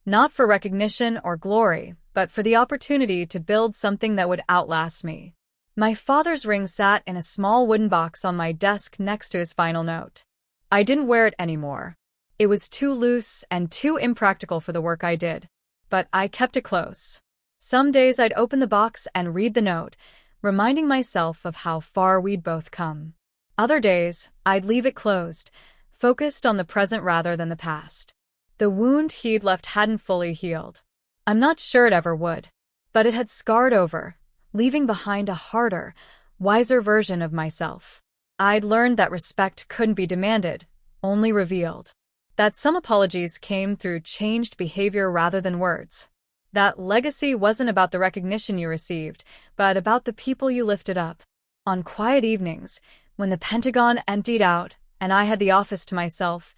Not for recognition or glory, but for the opportunity to build something that would outlast me. My father's ring sat in a small wooden box on my desk next to his final note. I didn't wear it anymore. It was too loose and too impractical for the work I did. But I kept it close. Some days I'd open the box and read the note, reminding myself of how far we'd both come. Other days, I'd leave it closed, focused on the present rather than the past. The wound he'd left hadn't fully healed. I'm not sure it ever would. But it had scarred over, leaving behind a harder, wiser version of myself. I'd learned that respect couldn't be demanded, only revealed. That some apologies came through changed behavior rather than words. That legacy wasn't about the recognition you received, but about the people you lifted up. On quiet evenings, when the Pentagon emptied out and I had the office to myself,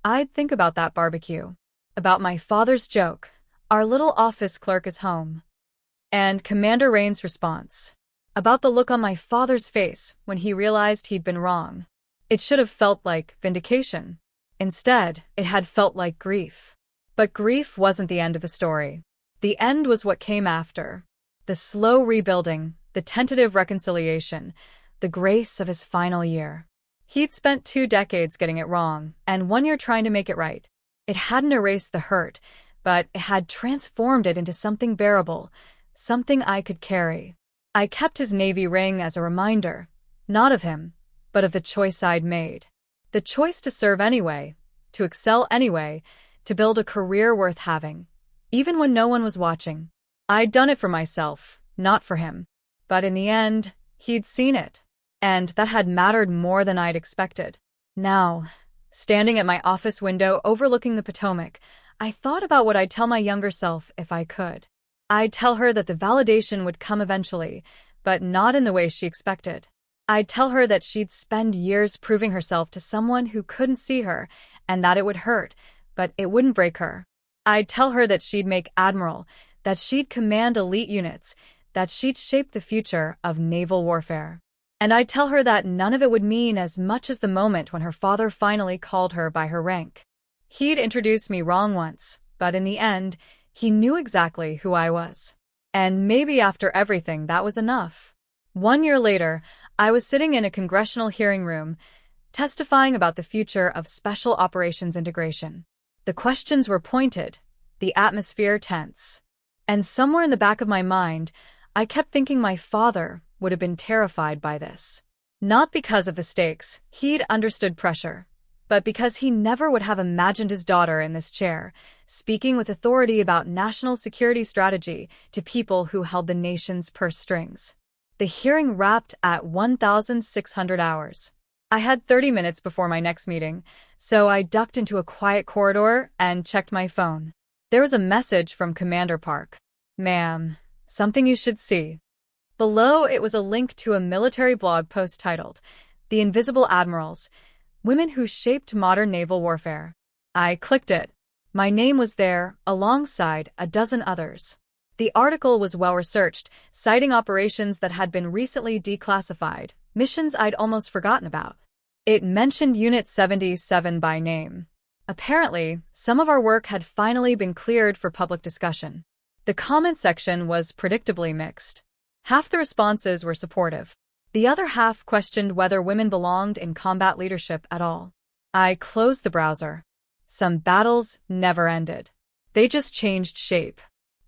I'd think about that barbecue, about my father's joke, "Our little office clerk is home," and Commander Rain's response, about the look on my father's face when he realized he'd been wrong. It should have felt like vindication. Instead, it had felt like grief. But grief wasn't the end of the story. The end was what came after. The slow rebuilding, the tentative reconciliation, the grace of his final year. He'd spent 2 decades getting it wrong, and 1 year trying to make it right. It hadn't erased the hurt, but it had transformed it into something bearable, something I could carry. I kept his Navy ring as a reminder, not of him, but of the choice I'd made. The choice to serve anyway, to excel anyway, to build a career worth having, even when no one was watching. I'd done it for myself, not for him. But in the end, he'd seen it. And that had mattered more than I'd expected. Now, standing at my office window overlooking the Potomac, I thought about what I'd tell my younger self if I could. I'd tell her that the validation would come eventually, but not in the way she expected. I'd tell her that she'd spend years proving herself to someone who couldn't see her, and that it would hurt, but it wouldn't break her. I'd tell her that she'd make Admiral, that she'd command elite units, that she'd shape the future of naval warfare. And I'd tell her that none of it would mean as much as the moment when her father finally called her by her rank. He'd introduced me wrong once, but in the end, he knew exactly who I was. And maybe after everything, that was enough. 1 year later, I was sitting in a congressional hearing room, testifying about the future of Special Operations integration. The questions were pointed, the atmosphere tense. And somewhere in the back of my mind, I kept thinking my father would have been terrified by this. Not because of the stakes, he'd understood pressure, but because he never would have imagined his daughter in this chair, speaking with authority about national security strategy to people who held the nation's purse strings. The hearing wrapped at 1,600 hours. I had 30 minutes before my next meeting, so I ducked into a quiet corridor and checked my phone. There was a message from Commander Park. "Ma'am, something you should see." Below, it was a link to a military blog post titled, "The Invisible Admirals, Women Who Shaped Modern Naval Warfare." I clicked it. My name was there, alongside a dozen others. The article was well-researched, citing operations that had been recently declassified, missions I'd almost forgotten about. It mentioned Unit 77 by name. Apparently, some of our work had finally been cleared for public discussion. The comment section was predictably mixed. Half the responses were supportive. The other half questioned whether women belonged in combat leadership at all. I closed the browser. Some battles never ended. They just changed shape.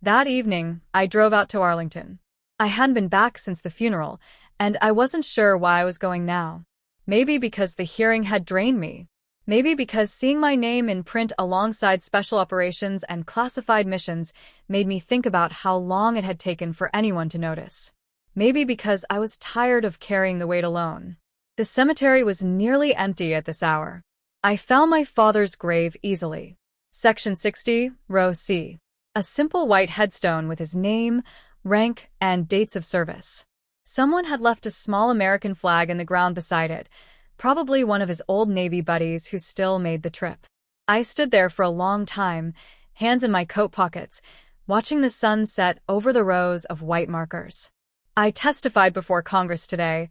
That evening, I drove out to Arlington. I hadn't been back since the funeral, and I wasn't sure why I was going now. Maybe because the hearing had drained me. Maybe because seeing my name in print alongside special operations and classified missions made me think about how long it had taken for anyone to notice. Maybe because I was tired of carrying the weight alone. The cemetery was nearly empty at this hour. I found my father's grave easily. Section 60, Row C. A simple white headstone with his name, rank, and dates of service. Someone had left a small American flag in the ground beside it, probably one of his old Navy buddies who still made the trip. I stood there for a long time, hands in my coat pockets, watching the sun set over the rows of white markers. "I testified before Congress today,"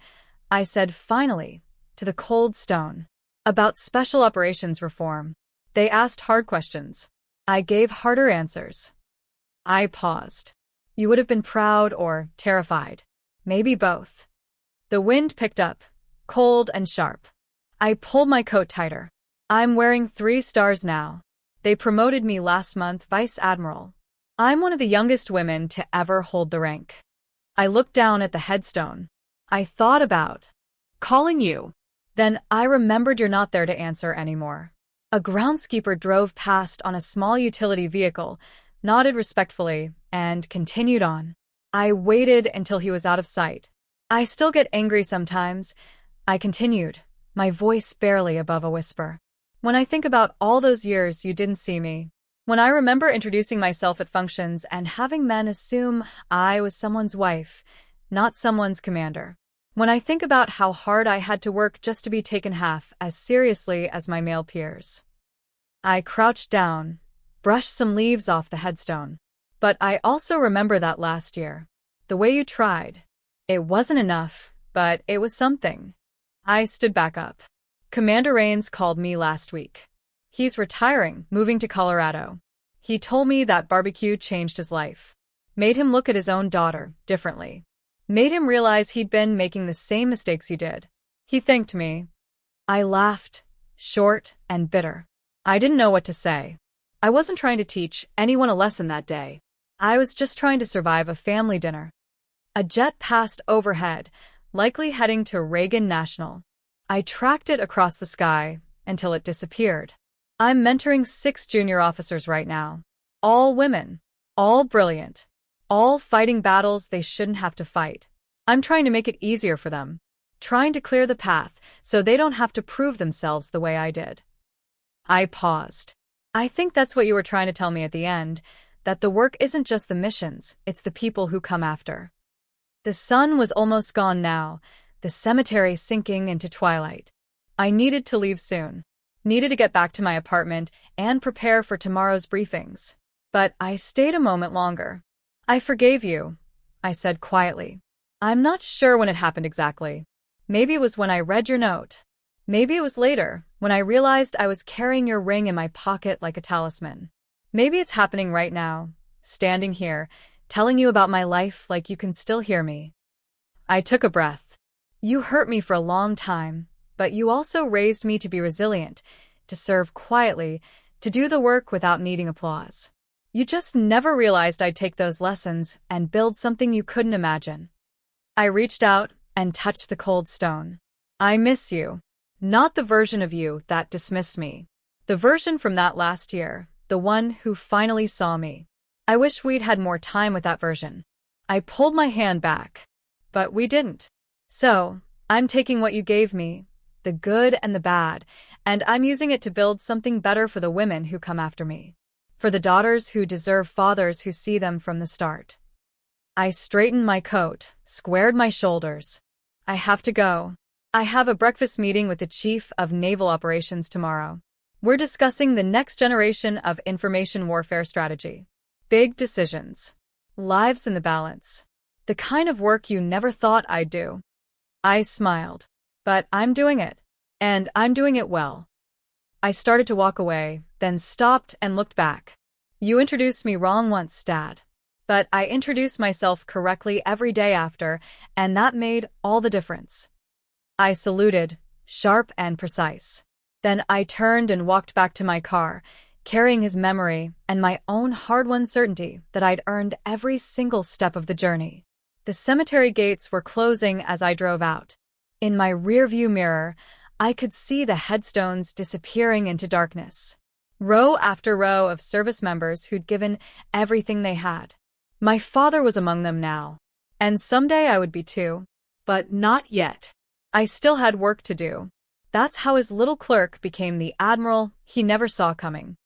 I said finally, to the cold stone, "about special operations reform." They asked hard questions. I gave harder answers. I paused. You would have been proud or terrified. Maybe both. The wind picked up, cold and sharp. I pulled my coat tighter. I'm wearing 3 stars now. They promoted me last month Vice Admiral. I'm one of the youngest women to ever hold the rank. I looked down at the headstone. I thought about calling you. Then I remembered you're not there to answer anymore. A groundskeeper drove past on a small utility vehicle, nodded respectfully, and continued on. I waited until he was out of sight. "I still get angry sometimes," I continued, my voice barely above a whisper. "When I think about all those years you didn't see me. When I remember introducing myself at functions and having men assume I was someone's wife, not someone's commander. When I think about how hard I had to work just to be taken half as seriously as my male peers." I crouched down, brushed some leaves off the headstone. "But I also remember that last year. The way you tried. It wasn't enough, but it was something." I stood back up. Commander Rains called me last week. He's retiring, moving to Colorado. He told me that barbecue changed his life. Made him look at his own daughter differently. Made him realize he'd been making the same mistakes you did. He thanked me. I laughed, short and bitter. I didn't know what to say. I wasn't trying to teach anyone a lesson that day. I was just trying to survive a family dinner. A jet passed overhead, likely heading to Reagan National. I tracked it across the sky until it disappeared. I'm mentoring 6 junior officers right now. All women. All brilliant. All fighting battles they shouldn't have to fight. I'm trying to make it easier for them. Trying to clear the path so they don't have to prove themselves the way I did. I paused. I think that's what you were trying to tell me at the end, that the work isn't just the missions, it's the people who come after. The sun was almost gone now, the cemetery sinking into twilight. I needed to leave soon. Needed to get back to my apartment and prepare for tomorrow's briefings. But I stayed a moment longer. I forgave you, I said quietly. I'm not sure when it happened exactly. Maybe it was when I read your note. Maybe it was later, when I realized I was carrying your ring in my pocket like a talisman. Maybe it's happening right now, standing here, telling you about my life like you can still hear me. I took a breath. You hurt me for a long time, but you also raised me to be resilient, to serve quietly, to do the work without needing applause. You just never realized I'd take those lessons and build something you couldn't imagine. I reached out and touched the cold stone. I miss you. Not the version of you that dismissed me. The version from that last year, the one who finally saw me. I wish we'd had more time with that version. I pulled my hand back. But we didn't. So, I'm taking what you gave me, the good and the bad, and I'm using it to build something better for the women who come after me. For the daughters who deserve fathers who see them from the start. I straightened my coat, squared my shoulders. I have to go. I have a breakfast meeting with the Chief of Naval Operations tomorrow. We're discussing the next generation of information warfare strategy. Big decisions. Lives in the balance. The kind of work you never thought I'd do. I smiled. But I'm doing it. And I'm doing it well. I started to walk away, then stopped and looked back. You introduced me wrong once, Dad. But I introduced myself correctly every day after, and that made all the difference. I saluted, sharp and precise. Then I turned and walked back to my car, carrying his memory and my own hard-won certainty that I'd earned every single step of the journey. The cemetery gates were closing as I drove out. In my rearview mirror, I could see the headstones disappearing into darkness. Row after row of service members who'd given everything they had. My father was among them now. And someday I would be too. But not yet. I still had work to do. That's how his little clerk became the admiral he never saw coming.